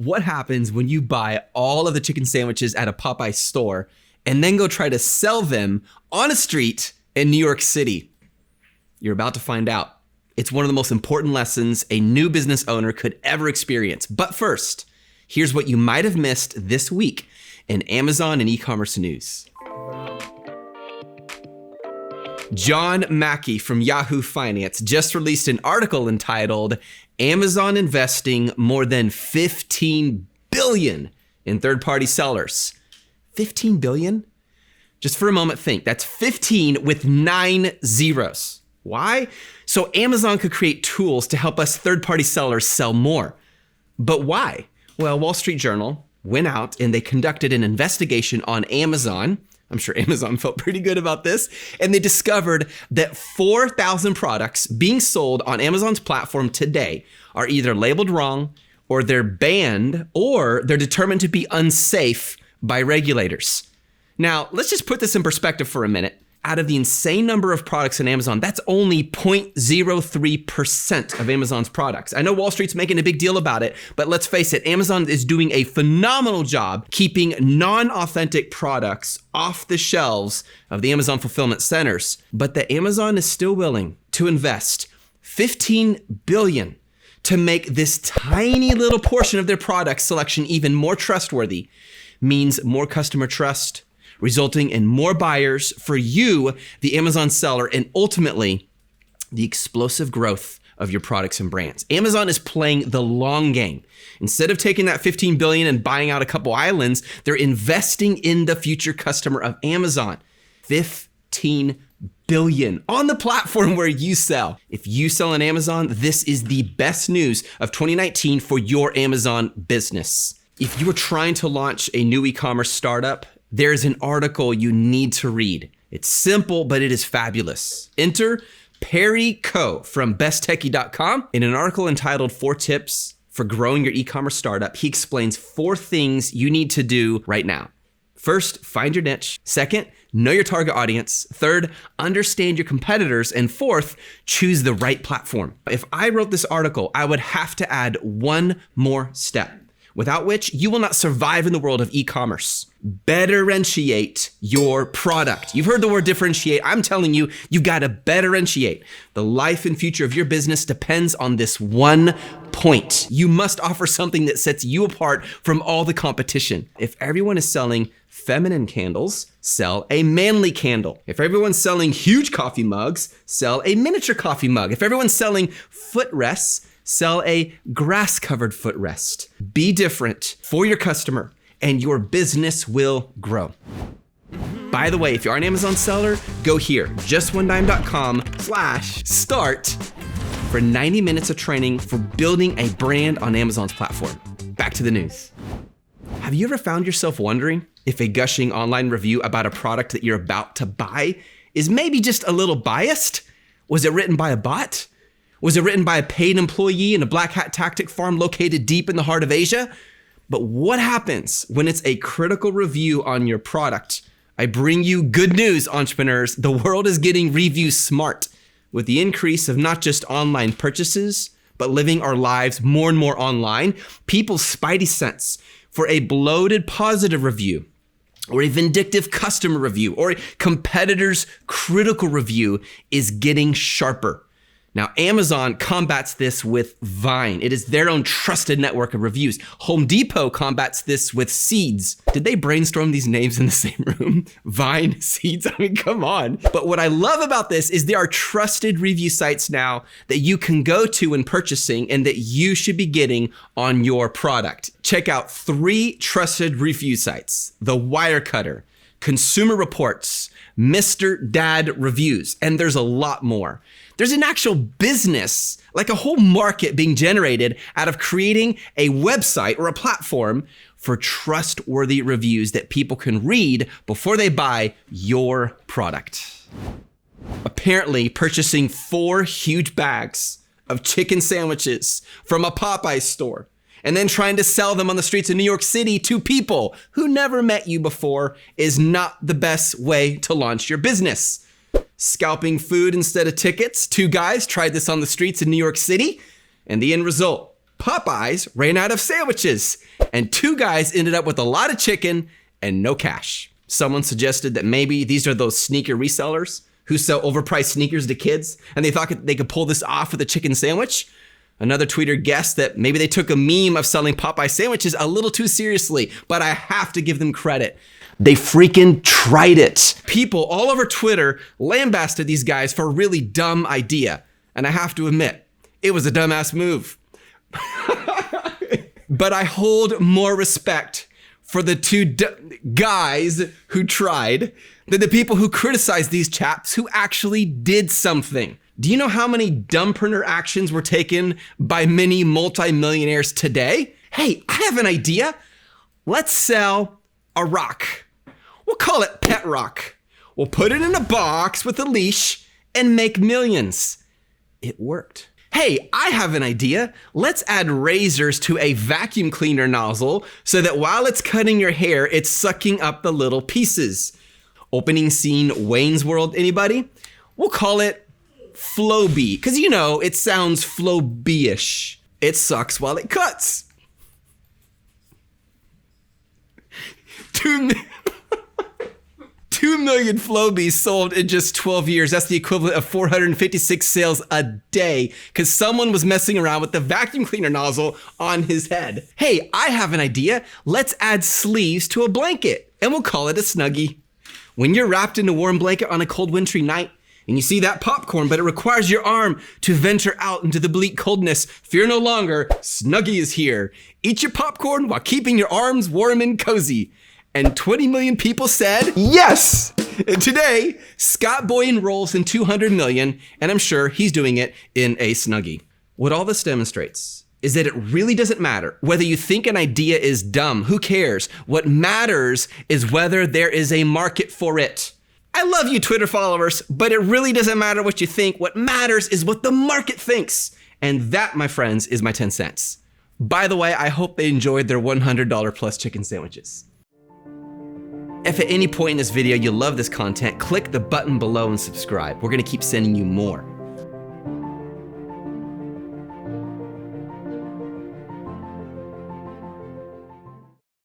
What happens when you buy all of the chicken sandwiches at a Popeye store and then go try to sell them on a street in New York City? You're about to find out. It's one of the most important lessons a new business owner could ever experience. But first, here's what you might have missed this week in Amazon and e-commerce news. John Mackey from Yahoo Finance just released an article entitled Amazon Investing More Than $15 Billion in Third-Party Sellers. 15 billion? Just for a moment, think. That's 15 with 9 zeros. Why? So Amazon could create tools to help us third-party sellers sell more. But why? Well, Wall Street Journal went out and they conducted an investigation on Amazon. I'm sure Amazon felt pretty good about this. And they discovered that 4,000 products being sold on Amazon's platform today are either labeled wrong, or they're banned, or they're determined to be unsafe by regulators. Now, let's just put this in perspective for a minute. Out of the insane number of products in Amazon, that's only 0.03% of Amazon's products. I know Wall Street's making a big deal about it, but let's face it, Amazon is doing a phenomenal job keeping non-authentic products off the shelves of the Amazon fulfillment centers. But that Amazon is still willing to invest $15 billion to make this tiny little portion of their product selection even more trustworthy means more customer trust, resulting in more buyers for you, the Amazon seller, and ultimately the explosive growth of your products and brands. Amazon is playing the long game. Instead of taking that $15 billion and buying out a couple islands, they're investing in the future customer of Amazon. $15 billion on the platform where you sell. If you sell on Amazon, this is the best news of 2019 for your Amazon business. If you are trying to launch a new e-commerce startup, there's an article you need to read. It's simple, but it is fabulous. Enter Perry Coe from besttechie.com. In an article entitled 4 Tips for Growing Your E-commerce Startup, he explains 4 things you need to do right now. First, find your niche. Second, know your target audience. Third, understand your competitors. And fourth, choose the right platform. If I wrote this article, I would have to add one more step, without which you will not survive in the world of e-commerce. Differentiate your product. You've heard the word differentiate. I'm telling you, you gotta differentiate. The life and future of your business depends on this one point. You must offer something that sets you apart from all the competition. If everyone is selling feminine candles, sell a manly candle. If everyone's selling huge coffee mugs, sell a miniature coffee mug. If everyone's selling footrests, sell a grass-covered footrest. Be different for your customer, and your business will grow. By the way, if you are an Amazon seller, go here, justonedime.com/start for 90 minutes of training for building a brand on Amazon's platform. Back to the news. Have you ever found yourself wondering if a gushing online review about a product that you're about to buy is maybe just a little biased? Was it written by a bot? Was it written by a paid employee in a black hat tactic farm located deep in the heart of Asia? But what happens when it's a critical review on your product? I bring you good news, entrepreneurs. The world is getting review smart. With the increase of not just online purchases, but living our lives more and more online, people's spidey sense for a bloated positive review, or a vindictive customer review, or a competitor's critical review is getting sharper. Now, Amazon combats this with Vine. It is their own trusted network of reviews. Home Depot combats this with Seeds. Did they brainstorm these names in the same room? Vine, Seeds, I mean, come on. But what I love about this is there are trusted review sites now that you can go to when purchasing and that you should be getting on your product. Check out 3 trusted review sites: The Wirecutter, Consumer Reports, Mr. Dad Reviews, and there's a lot more. There's an actual business, like a whole market being generated out of creating a website or a platform for trustworthy reviews that people can read before they buy your product. Apparently, purchasing 4 huge bags of chicken sandwiches from a Popeye store and then trying to sell them on the streets of New York City to people who never met you before is not the best way to launch your business. Scalping food instead of tickets. 2 guys tried this on the streets in New York City, and the end result, Popeyes ran out of sandwiches, and 2 guys ended up with a lot of chicken and no cash. Someone suggested that maybe these are those sneaker resellers who sell overpriced sneakers to kids, and they thought they could pull this off with a chicken sandwich. Another tweeter guessed that maybe they took a meme of selling Popeye sandwiches a little too seriously, but I have to give them credit. They freaking tried it. People all over Twitter lambasted these guys for a really dumb idea, and I have to admit, it was a dumbass move. But I hold more respect for the 2 guys who tried than the people who criticized these chaps who actually did something. Do you know how many dumbprinter actions were taken by many multimillionaires today? Hey, I have an idea. Let's sell a rock. We'll call it Pet Rock. We'll put it in a box with a leash and make millions. It worked. Hey, I have an idea. Let's add razors to a vacuum cleaner nozzle so that while it's cutting your hair, it's sucking up the little pieces. Opening scene Wayne's World, anybody? We'll call it Flowbee, because you know, it sounds Flowbee-ish. It sucks while it cuts. 2 million Flowbees sold in just 12 years. That's the equivalent of 456 sales a day because someone was messing around with the vacuum cleaner nozzle on his head. Hey, I have an idea. Let's add sleeves to a blanket and we'll call it a Snuggie. When you're wrapped in a warm blanket on a cold wintry night and you see that popcorn, but it requires your arm to venture out into the bleak coldness, fear no longer, Snuggie is here. Eat your popcorn while keeping your arms warm and cozy. And 20 million people said yes. And today, Scott Boy enrolls in 200 million, and I'm sure he's doing it in a Snuggie. What all this demonstrates is that it really doesn't matter whether you think an idea is dumb. Who cares? What matters is whether there is a market for it. I love you, Twitter followers, but it really doesn't matter what you think. What matters is what the market thinks. And that, my friends, is my 10 cents. By the way, I hope they enjoyed their $100 plus chicken sandwiches. If at any point in this video you love this content, click the button below and subscribe. We're gonna keep sending you more.